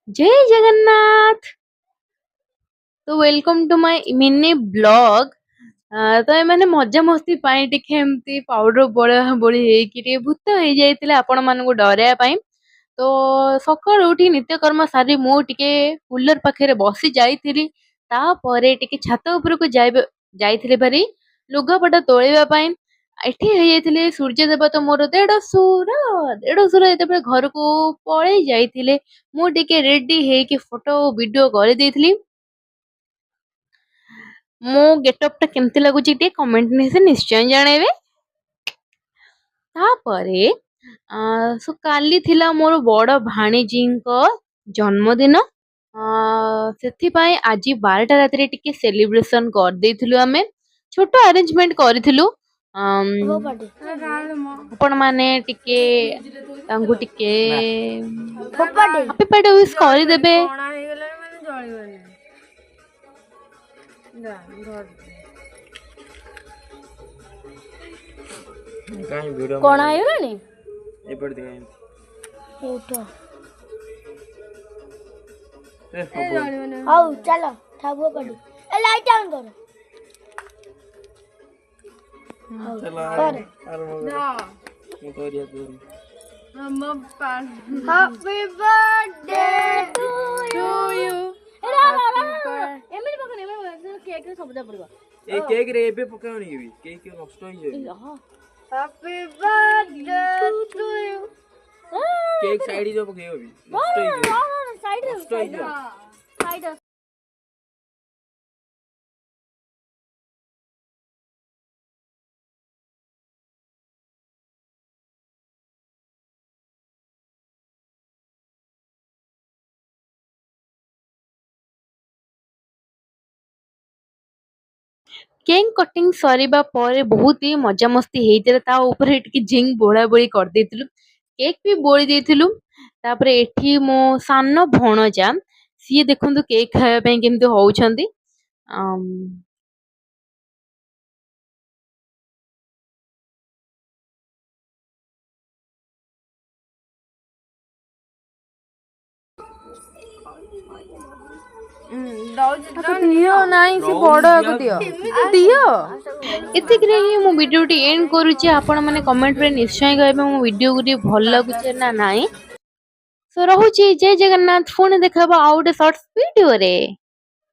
जय जगन्नाथ। तो welcome to my mini blog. तो एमाने मजा मस्ती पाई टिके एमती पाउडर बड़ा बड़ी हेकी टिके भूत हो जाइतिले आपण मानकु डराया पाई। तो सकाळु उठी नित्यकर्म सारी मु टिके कूलर पाखरे बसी जाइतिली। तापरे टिके छात उपरकु जाइतिले भारी लुगापटा तोळिबा पाई। एठी हे जाइतिले सूर्य देवता मोर देढसुर जेतेबेले घरकु पळेई जाइतिले मु टिके रेडी हेकी फोटो वीडियो କରି ଦେଇଥିଲି। मो गेटअप टा केमती लगुची टे कमेंट में से निश्चय जानेबे। तापरे सो काली थिला मोर बड़ भाणीजींको जन्मदिन। सेथि पई आज 12टा राति टिके सेलिब्रेशन कर देथिलु हमें। छोटो अरेंजमेंट करथिलु। आपण माने टिके तांगु टिके हैप्पी बर्थडे विश करि देबे। कौन आयोलानी एपड़ दिखाई फोटो आओ चलो ठाबो पड़ी ए लाइट ऑन करो चला कर ना मोटोरिया तू हम पान हैप्पी बर्थडे टू यू एमनी पकने में केक रे सब दे पड़बा ए केक रे एबे पकावनी भी केक नष्ट होई जाय। Happy birthday to you cake side जो पकायो भी नष्ट होई जाय। साइड साइड केक कटिंग सरीबा परे बहुत ही मजा मस्ती हेइतिला। ता ऊपर टिके जिंग बोळा बोळी कर देथिलु। केक भी बोळी देथिलु। तापरे एठी मो सानो भणजा सिए देखंतु केक खाया पे केमते होउछंती। दियो नाही से बड़ को दियो दियो एतिकरे ही मो वीडियो टी एंड करूची। आपण माने कमेंट रे निश्चय कहबे मो वीडियो गुडी भल लागुचे ना नाही। सो रहूची जय जगन्नाथ। फोन देखाबा आउट शॉर्ट्स वीडियो रे।